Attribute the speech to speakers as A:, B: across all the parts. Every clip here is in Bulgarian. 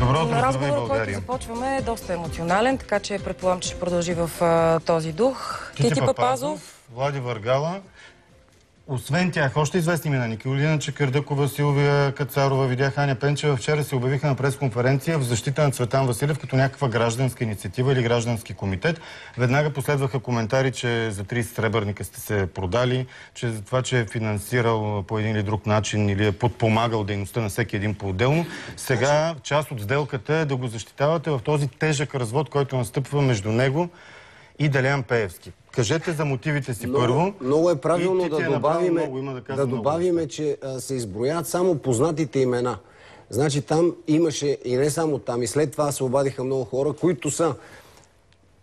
A: Добро утро,
B: Разговорът, който започваме, е доста емоционален, така че предполагам, че ще продължи в този дух. Кити Папазов,
A: Влади Въргала. Освен тях, още известни имена: Николина Чакърдъкова, Силвия Кацарова, видях Аня Пенчева. Вчера се обявиха на пресконференция в защита на Цветан Василев като някаква гражданска инициатива или граждански комитет. Веднага последваха коментари, че за 30 сребърника сте се продали, че за това, че е финансирал по един или друг начин или е подпомагал дейността на всеки един по-отделно. Сега част от сделката е да го защитавате в този тежък развод, който настъпва между него и Делян Пеевски. Кажете за мотивите си първо.
C: Много е правилно да добавиме, че се изброят само познатите имена. Значи там имаше, и не само там, и след това се обадиха много хора, които са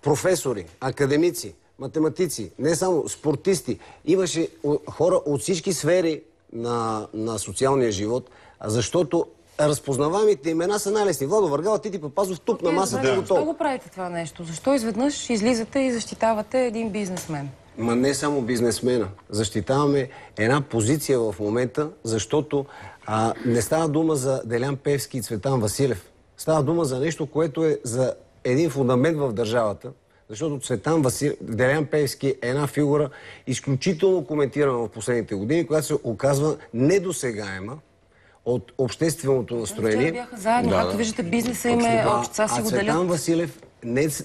C: професори, академици, математици, не само спортисти. Имаше хора от всички сфери на социалния живот, защото разпознаваемите имена са най-лесни. Владо Въргала, Кити Папазов, тук на масата е готово.
B: Защо го правите това нещо? Защо изведнъж излизате и защитавате един бизнесмен?
C: Ма не само бизнесмена. Защитаваме една позиция в момента, защото не става дума за Делян Пеевски и Цветан Василев. Става дума за нещо, което е за един фундамент в държавата, защото Делян Пеевски е една фигура изключително коментирана в последните години, която се оказва недосегаема от общественото настроение.
B: Вчера бяха заедно, както виждате, бизнеса им е общеца си го делят.
C: Цветан Василев,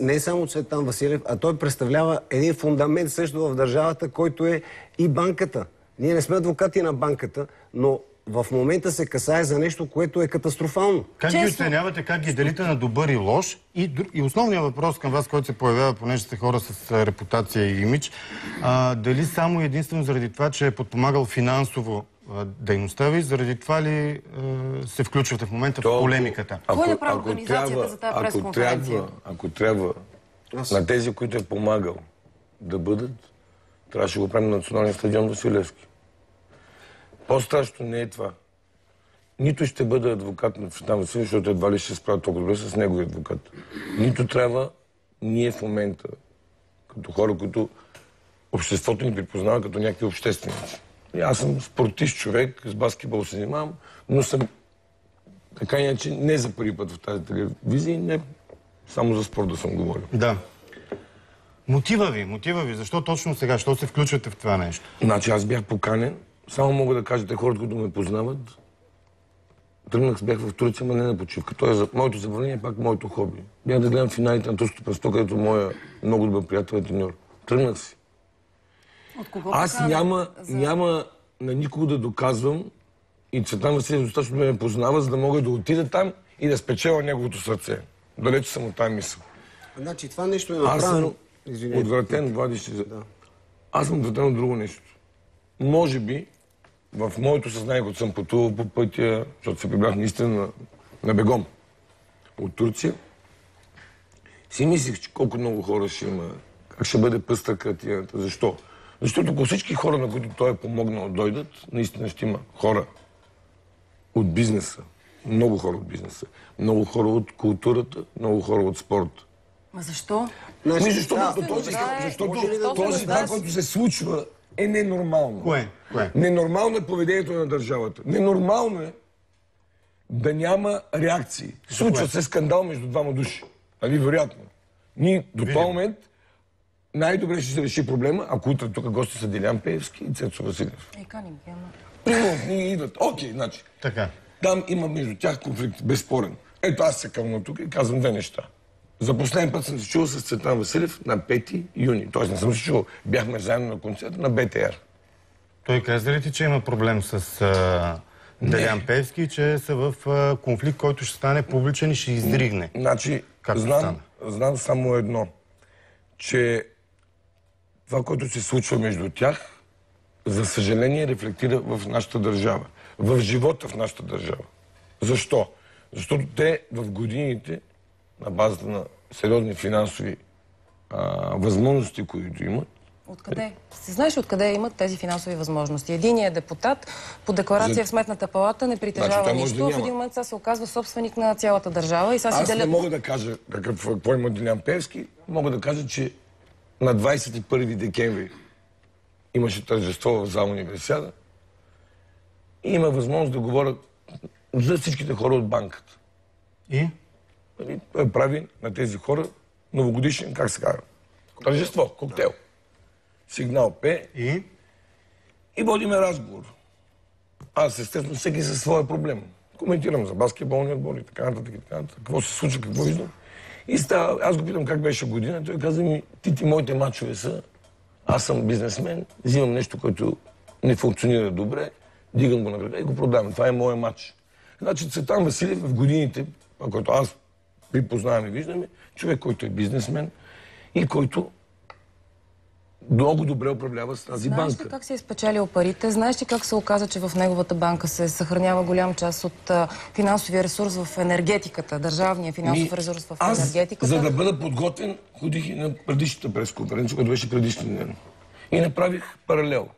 C: не само Цветан Василев, а той представлява един фундамент също в държавата, който е и банката. Ние не сме адвокати на банката, но в момента се касае за нещо, което е катастрофално.
A: Как ги оценявате, как ги делите на добър и лош? И основният въпрос към вас, който се появява, понеже сте хора с репутация и имидж, дали само единствено заради това, че е подпомагал финансово дейността ви, заради това ли се включвате в момента в полемиката?
B: Кой направи организацията за тази пресконференция?
D: Ако трябва на тези, които е помагал да бъдат, трябваше да го правим на Националния стадион Василевски. По-страшно не е това. Нито ще бъда адвокат на Цветан Василев, защото едва ли ще се справя толкова добре с неговия адвокат. Нито трябва ние в момента, като хора, които обществото ни припознава като някакви общественици. Аз съм спортист човек, с баскетбол се занимавам, но съм така иначе не за първи път в тази телевизия, не само за спорт да съм говорил.
A: Да. Мотива ви, защо точно сега, защо се включвате в това нещо?
D: Значи аз бях поканен, само мога да кажа, те хората, които ме познават, бях в Турция, но не на почивка. Моето забавление е пак моето хоби. Бях да гледам финалите на турското престо, където моя много добър приятел е треньор. Тръгнах си. Аз няма на никого да доказвам и Цветан Василев достатъчно ме познава, за да мога да отида там и да спечеля неговото сърце. Далече съм от тази мисъл.
C: Значи това нещо е направено...
D: Аз съм отвратен, Аз съм отвратен от друго нещо. Може би в моето съзнание, когато съм пътувал по пътя, защото се прибрах наистина на бегом от Турция, си мислих, че колко много хора ще има, как ще бъде пъстра картината. Защо? Защото ако всички хора, на които той е помогнал, дойдат, наистина ще има хора от бизнеса, много хора от бизнеса, много хора от културата, много хора от спорта.
B: Ма защо?
D: Защото това, което се случва, е ненормално.
A: Кое?
D: Ненормално е поведението на държавата. Ненормално е да няма реакции. Случва се скандал между двама души. Али вероятно. Ние до този момент най-добре ще се реши проблема, ако утре тук гости са Делян Пеевски и Цецо Василев.
B: Каним ги, ама.
D: Примерно, ние идват. Окей, значи.
A: Така.
D: Там има между тях конфликт, безспорен. Ето аз се кълна тук и казвам две неща. За последен път съм се чувал с Цветан Василев на 5 юни. Тоест не съм се чувал. Бяхме заедно на концерта на БТР.
A: Той каза ли ти, че има проблем с Делян Пеевски и че са в конфликт, който ще стане публичен и ще издригне?
D: Значи, знам само едно, че това, което се случва между тях, за съжаление рефлектира в нашата държава. В живота в нашата държава. Защо? Защото те в годините, на базата на сериозни финансови възможности, които имат.
B: Откъде? Знаеш откъде имат тези финансови възможности? Единият депутат по декларация в Сметната палата не притежава нищо. В един момент се оказва собственик на цялата държава и сега си делят...
D: Аз не мога да кажа какво има Делян Пеевски. Мога да кажа, че на 21 декември имаше тържество в зал Универсиада и има възможност да говоря за всичките хора от банката.
A: И?
D: той прави на тези хора новогодишен, как се казва, тържество, коктейл. Сигнал П. И водиме разговор. Аз, естествено, всеки със своя проблем. Коментирам за баскетболни отбори и така нататък. Какво се случва, какво виждам. И аз го питам как беше година. Той каза ми, ти моите мачове са, аз съм бизнесмен, взимам нещо, което не функционира добре, дигам го на кръга и го продавам. Това е моят мач. Значи Цветан Василев в годините, който аз припознавам и виждаме, човек, който е бизнесмен и който много добре управлява с тази банка.
B: Знаеш ли как си е спечелил парите? Знаеш ли как се оказа, че в неговата банка се съхранява голям част от финансовия ресурс в енергетиката, държавния финансов ресурс в енергетиката?
D: За да бъда подготвен, ходих и на предишната пресконференция, която беше предишния ден. И направих паралел.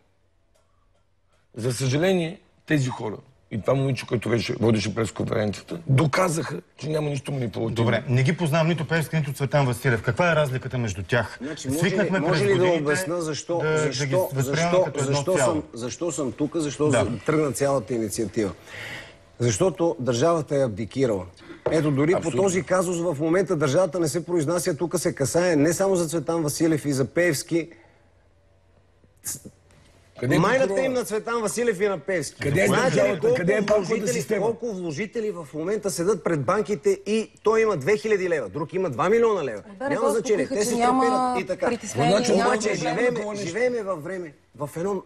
D: За съжаление, тези хора и това момиче, което водеше пресконференцията, доказаха, че няма нищо манипулативно.
A: Добре, не ги познавам нито Пеевски, нито Цветан Василев. Каква е разликата между тях?
C: Значи, може ли да обясна защо съм тук, защо тръгна цялата инициатива? Защото държавата е абдикирала. Ето, дори по този казус в момента държавата не се произнася, тук се касае не само за Цветан Василев и за Пеевски. Майната им на Цветан Василев и на Пеевски. Колко вложители в момента седат пред банките и той има 2000 лева, друг има 2 милиона лева. Няма значение, те се треперят и така. Обаче живееме във време, в едно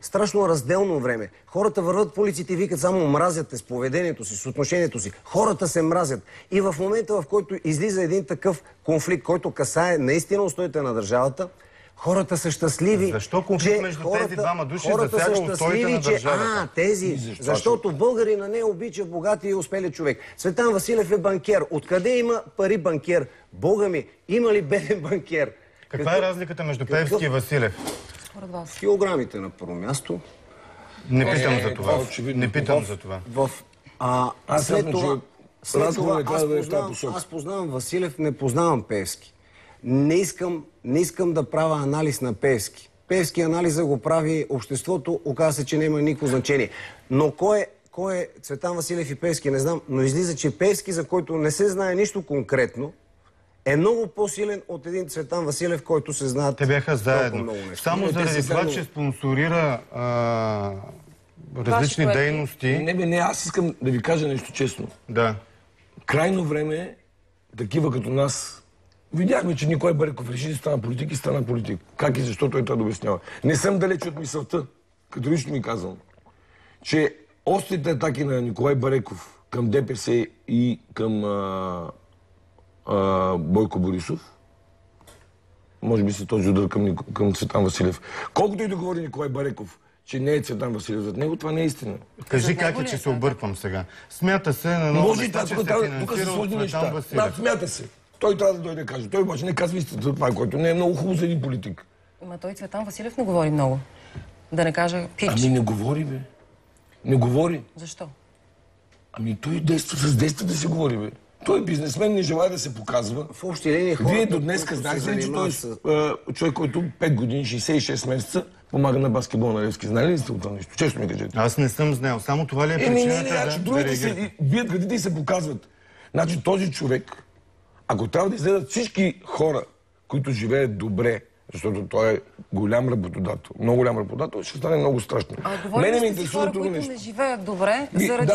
C: страшно разделно време. Хората върват по улиците и викат само мразят с поведението си, с отношението си. Хората се мразят. И в момента, в който излиза един такъв конфликт, който касае наистина устоите на държавата, хората са щастливи.
A: Защо конфликт между тези двама души засяга устоите на държавата?
C: Защото българина не обича богати и успели човек. Цветан Василев е банкер. Откъде има пари банкер? Бога ми, има ли беден банкер?
A: Каква е разликата между Пеевски и Василев?
B: Според вас.
C: Килограмите на първо място.
A: Не питам за това. Не питам за това.
C: Аз познавам Василев, не познавам Пеевски. Не искам да правя анализ на Пеевски. Пеевски анализа го прави обществото, оказва се, че няма никакво значение. Но кой е Цветан Василев и Пеевски, не знам, но излиза, че Пеевски, за който не се знае нищо конкретно, е много по-силен от един Цветан Василев, който се знаят.
A: Те бяха заедно. Само заради това, че спонсорира различни дейности.
D: Не, аз искам да ви кажа нещо честно.
A: Да.
D: Крайно време е такива като нас. Видяхме, че Николай Бареков реши да стана политик и стана политик. Как и защо той това да обяснява? Не съм далеч от мисълта, като лично ми казвам, че острите атаки на Николай Бареков към ДПС и към Бойко Борисов, може би се този удар към Цветан Василев. Колкото и да говори Николай Бареков, че не е Цветан Василев зад него, това не е истина.
A: Кажи как е, че се обърквам сега. Смята се на много места, че се финансира от Цветан Василев.
D: Да, смята се. Той трябва да дойде да каже. Той обаче не казва истината, това, което не е много хубаво за един политик.
B: Ама той Цветан Василев не говори много. Да не кажа пич.
D: Ами не говори, бе. Не говори.
B: Защо?
D: Ами той действа с действа да се говори, бе. Той бизнесмен не желая да се показва.
C: В общи линии хората...
D: Вие до днеска знаете ли, че той е човек, който 5 години, 66 месеца помага на баскетбол на Левски. Знали ли сте от това нещо? Често ми кажете.
A: Аз не съм знаел. Само това ли е причината
D: да реагират? Бият градите и се показват. Значи този човек, ако трябва да изгледат всички хора, които живеят добре, защото той е голям работодател, много голям работодател, ще стане много страшно.
B: Мене ми интересува хора, които не живеят добре, заради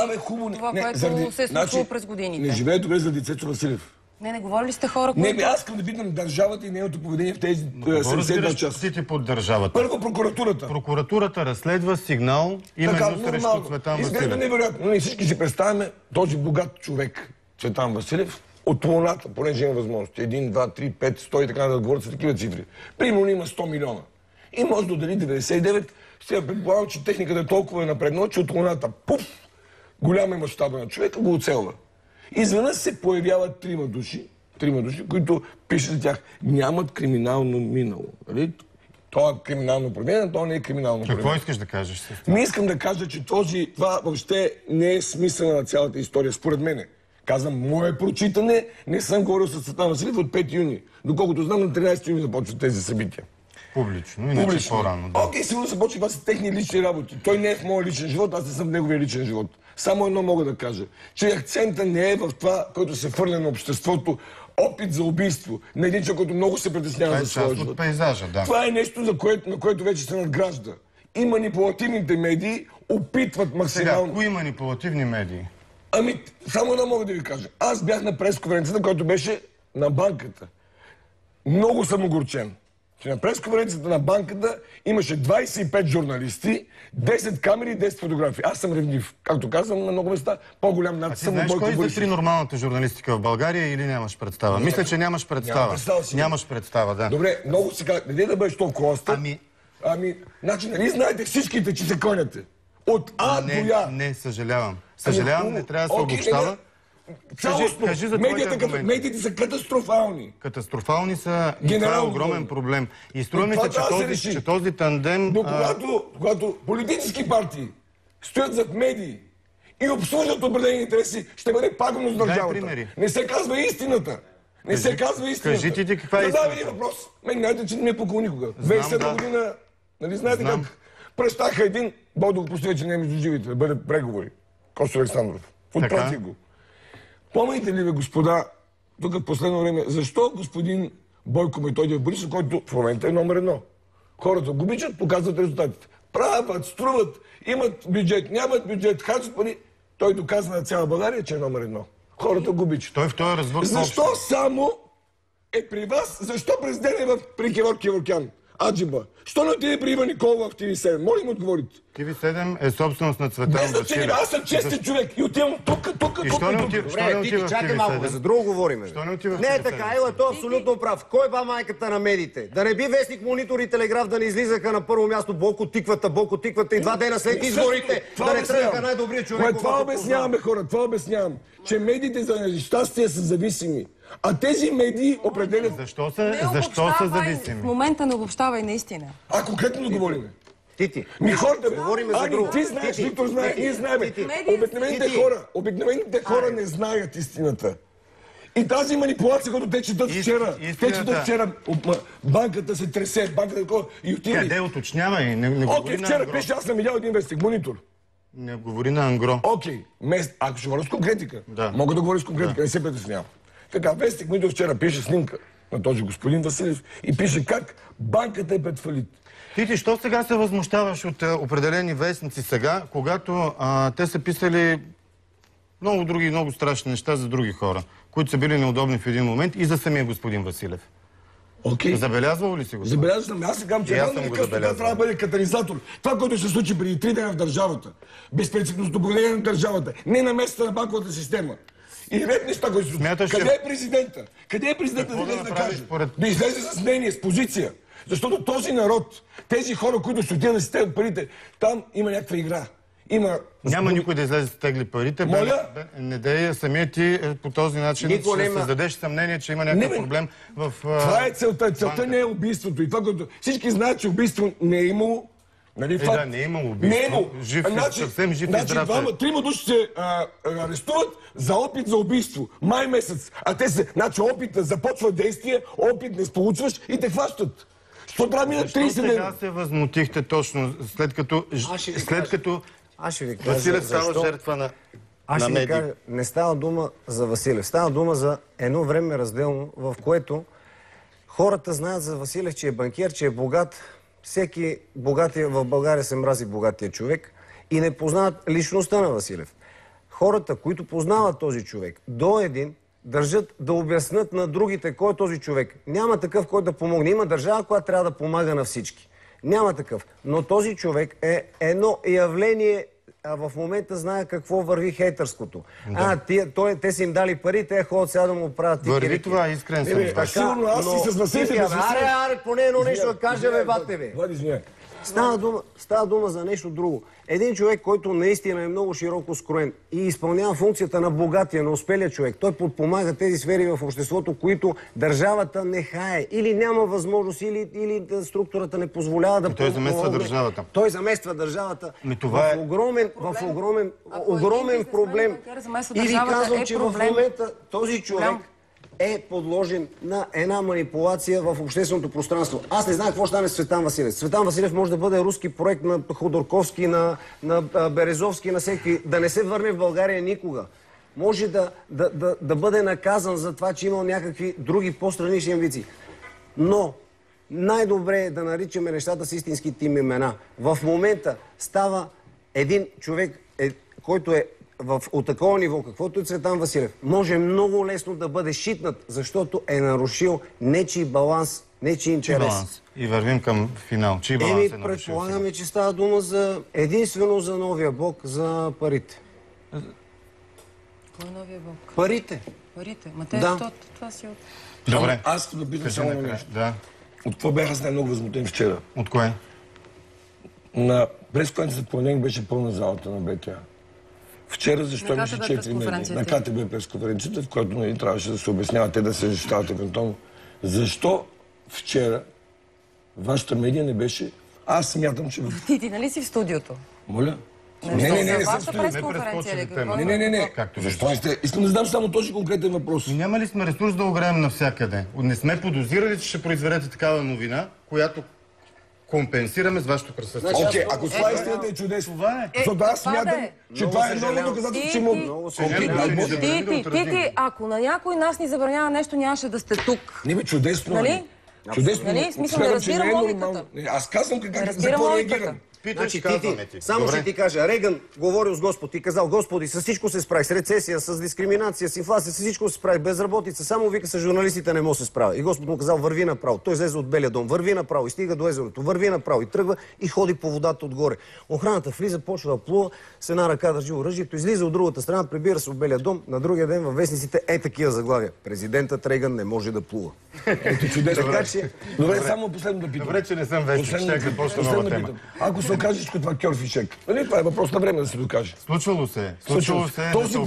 B: това, което се е случило през годините.
D: Не живеят добре заради Цецо Василев.
B: Не говорили сте хора, които...
D: Не, аз искам да питам държавата и нейното поведение в тези 72 часа.
A: Под държавата.
D: Първо прокуратурата.
A: Прокуратурата разследва сигнал именно срещу Цветан Василев.
D: Изглежда невероятно. Ние всички си представяме този богат човек, Цветан Василев, от луната, понеже има възможности. 1, 2, 3, 5, 100 и така да говорят за такива цифри. Примерно има 100 милиона. И може да отдели 99. Сега предполагам, че техниката е толкова напреднала, че от луната, пуф, голяма мащаба на човека го оцелва. Изведнъж се появяват трима души, които пишат за тях, нямат криминално минало. Нали? То е криминално проведение, то не е криминално проведение.
A: Какво искаш да кажеш?
D: Не искам да кажа, че това въобще не е смисъл на цялата история, според мене. Казвам, мое прочитане, не съм говорил с Цветан Василев от 5 юни. Доколкото знам, на 13 юни започват тези събития.
A: Публично, иначе по-рано.
D: Да. Окей, сигурно започва, това са техни лични работи. Той не е в моя личен живот, аз не съм в неговия личен живот. Само едно мога да кажа, че акцента не е в това, който се фърля на обществото, опит за убийство на един човек, който много се притеснява за своя живот.
A: Пейзажа, да.
D: Това е нещо, на което вече се надгражда. И манипулативните медии опитват максимално...
A: Сега, кои манипулативни медии?
D: Ами, само едно мога да ви кажа. Аз бях на пресконференцията, която беше на банката. Много съм огорчен, че на пресконференцията на банката имаше 25 журналисти, 10 камери и 10 фотографии. Аз съм ревнив. Както казвам, на много места по-голям над само Бойко Борисов.
A: Знаеш кой нормалната журналистика в България или нямаш представа? Мисля, че нямаш представа. Нямаш представа, да.
D: Добре, много сега, не да бъдеш толкова остър. Значи, нали знаете всичките, че се кланяте? От А до Я.
A: Не, съжалявам. Съжалявам, не трябва да се обобщава. Кажи за
D: медиите са катастрофални.
A: Катастрофални са и това е огромен проблем. И струва ми се, че този тандем...
D: Но когато политически партии стоят зад медии и обслужват определени интереси, ще бъде пагубно за държавата. Не се казва истината. Не се казва истината.
A: Кажи ти каква е истината.
D: Задавай един въпрос. Мен знаете, че не ме е покол никога. 2007 година, нали знаете как прещаха един, Бог да го прости, че не е между живите, да бъде преговори. Костов Александров. Отпратих го. Помните ли, бе, господа, тук в последно време, защо господин Бойко Методиев Борисов, който в момента е номер 1? Хората го обичат, показват резултатите. Правят, струват, имат бюджет, нямат бюджет, харчат пари. Той доказва на цяла България, че е номер 1. Хората го обичат.
A: Той в този развод...
D: Защо само е при вас? Защо президент е при Геворг Геворгян? Аджиба. Що не отиде при Ива Николова в TV7? Моля да ми отговорите.
A: TV7 е собственост на Цветан Василев.
D: Аз съм честен човек и отивам тук.
C: Добре, ти чакай малко, за друго говорим. Не е така, Ела, той е абсолютно прав. Кой ба майката на медиите? Да не би вестник, Монитор и Телеграф да не излизаха на първо място Боко тиквата и 2 дена след изборите да не тръгнаха най-добрият човек.
D: Това обясняваме, хора, това обяснявам. Че медиите за нещастие са зависими. А тези медии определят...
A: Защо са зависими?
B: В момента не обобщавай наистина.
D: Конкретно да говорим.
C: Тити.
D: Хората,
C: говорим за друго.
D: Ти знаеш, Виктор знае, ние знаем. Обикновените хора не знаят истината. И тази манипулация, която те четат вчера, банката се тресе, банката такова и отиде.
A: Къде уточнявай?
D: Окей, вчера пише, аз съм видял един вестник, Монитор.
A: Не говори на ангро.
D: Окей, ако ще говоря с конкретика, мога да говоря с конкретика, не се притеснявам. Така, вестник Монитор вчера пише снимка на този господин Василев и пише как банката е пред фалит.
A: Ти, що сега се възмущаваш от определени вестници сега, когато те са писали много други, много страшни неща за други хора, които са били неудобни в един момент и за самия господин Василев?
D: Okay.
A: Забелязвал ли си го?
D: Забелязвам. Аз се казвам, че това трябва да бъде катализатор. Това, което ще се случи преди 3 дена в държавата, безпрецедентното поведение на държавата, не на местата на банковата система. И ред неща, които се случват. Къде е президента? Къде е президента да каже? Да излезе с мнение, с позиция. Защото този народ, тези хора, които ще отидат да си теглят парите, там има някаква игра.
A: Няма никой да излезе да тегли парите. Не дей самия ти по този начин ще създадеш съмнение, че има някакъв проблем в...
D: Това е целта. Целта не е убийството. И това, което всички знаят, че убийство не е имало. Нали,
A: да, не е имало убийство. Съвсем жив и здрав.
D: 3 души се арестуват за опит за убийство. Май месец. А те се... Значи опита започва действие, опит не сполучваш и те хващат. Що трябва да минат 30 дни?
A: Защо сега се възмутихте точно, след като Василев става жертва на медии?
C: Не става дума за Василев. Става дума за едно време разделно, в което хората знаят за Василев, че е банкер, че е богат. Всеки богатия в България се мрази богатия човек и не познават личността на Василев. Хората, които познават този човек, до един държат да обяснат на другите кой е този човек. Няма такъв, който да помогне. Има държава, която трябва да помага на всички. Няма такъв. Но този човек е едно явление, в момента знае какво върви хейтърското. Да. Те са им дали пари, те ходят сега да му правят тикери.
A: Върви това, искрен съм.
D: Сигурно аз си с Василев.
C: Аре, поне едно нещо да кажа, бе, бате, бе. Става дума за нещо друго. Един човек, който наистина е много широко скроен и изпълнява функцията на богатия, на успелия човек, той подпомага тези сфери в обществото, които държавата не хае. Или няма възможност, или структурата не позволява да...
A: Той замества държавата.
C: Той замества държавата в огромен проблем. И ви казвам, че в момента този човек е подложен на една манипулация в общественото пространство. Аз не знам какво ще стане с Цветан Василев. Цветан Василев може да бъде руски проект на Ходорковски, на Березовски, на всеки. Да не се върне в България никога. Може да бъде наказан за това, че имал някакви други по-странични амбиции. Но най-добре е да наричаме нещата с истинските им имена. В момента става един човек, който е от такова ниво, каквото е Цветан Василев, може много лесно да бъде шитнат, защото е нарушил нечий баланс, нечий интерес.
A: И вървим към финал. Чий баланс е нарушил?
C: Предполагаме, че става дума единствено за новия бог, за парите.
B: Кой е новия бог?
C: Парите.
B: Парите. Ма това си от...
A: Добре.
D: Аз да питам само на нещо.
A: Да.
D: От какво бях аз най-много възмутен вчера?
A: От кое?
D: На пресконференцията понеделник беше пълна залата на БТА. Вчера защо имаше 4 медии? На КТБ пресконференцията, в която трябваше да се обяснява, те да се защитават евентуално. Защо вчера вашата медия не беше... Аз смятам, че...
B: Ти нали си в студиото?
D: Моля?
B: Не съм в пресконференция.
D: Не. Защо сте? Искам да задам само този конкретен въпрос.
A: Няма ли сме ресурс да ограем навсякъде? Не сме подозирали, че ще произведете такава новина, която компенсираме с вашето присъствие.
D: Окей, ако това истината е чудесно. Защото аз смятам, че това е много доказателство, че му...
B: Ти, ако на някой нас ни забранява нещо, нямаше да сте тук.
D: Не бе, чудесно.
B: Нали?
D: Чудесно.
B: Нали? Смисъл, не разбирам логиката.
D: Аз казвам за какво реагирам.
C: Значи, само ще ти кажа, Рейган говорил с Господ и казал: Господи, с всичко се справи, с рецесия, с дискриминация, с инфлация, с всичко се справи, безработица, само вика с журналистите не може да се справи. И Господ му казал: върви направо. Той излезе от Белия дом, върви направо и стига до езерото, върви направо и тръгва и ходи по водата отгоре. Охраната влиза, почва да плува, с една ръка държи оръжието, излиза от другата страна, прибира се от Белия дом, на другия ден във вестниците такива заглавия: президентът Рейган не може да плува.
D: Ето чудесно. Добре, само последно да питам.
A: Добре, че не съм вестник, ще започна нова тема.
D: Ако се окаже, че това кьорфишек, това е въпрос на време да се докаже.
A: Случвало се.
D: Този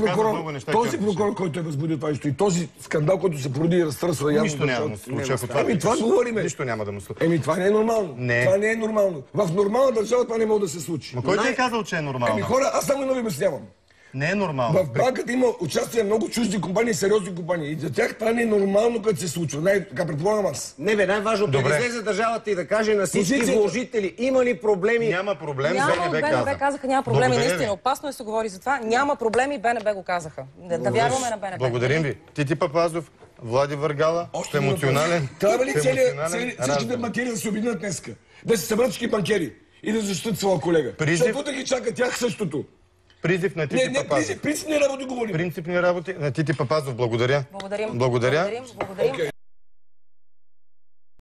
D: прокурор, който е възбудил това нещо и този скандал, който се породи и разтърсва явно...
A: Нищо няма да му случи.
D: Това говориме.
A: Нищо няма да му случи.
D: Това не е нормално. Това не е нормално. В нормална държава това не може да се случи.
A: Но кой ти е казал, че е нормално?
D: Хора, аз само едно ви обяснявам.
A: Не е нормално.
D: В банката има участие много чужди компании, сериозни компании. И за тях това не е нормално, като се случва. Така предполагам аз.
C: Не бе, най-важното е да излезе държавата и да каже на всички вложители: има ли проблеми?
A: Няма проблем,
B: БНБ казаха: няма проблеми, наистина. Опасно е се говори за това. Няма проблеми, БНБ го казаха. Да вярваме на БНБ.
A: Благодарим ви. Тити Папазов, Влади Въргала, емоционален.
D: Трябва ли всичките банкери да се обединят днеска? Да се съберат всички банкери и да защитат своя колега? Защото да ги чака тях същото.
A: Призив на Тити Папазов.
D: Принципни работи говорим.
A: Принципни работи на Тити Папазов. Благодаря.
B: Благодарим.
A: Благодаря.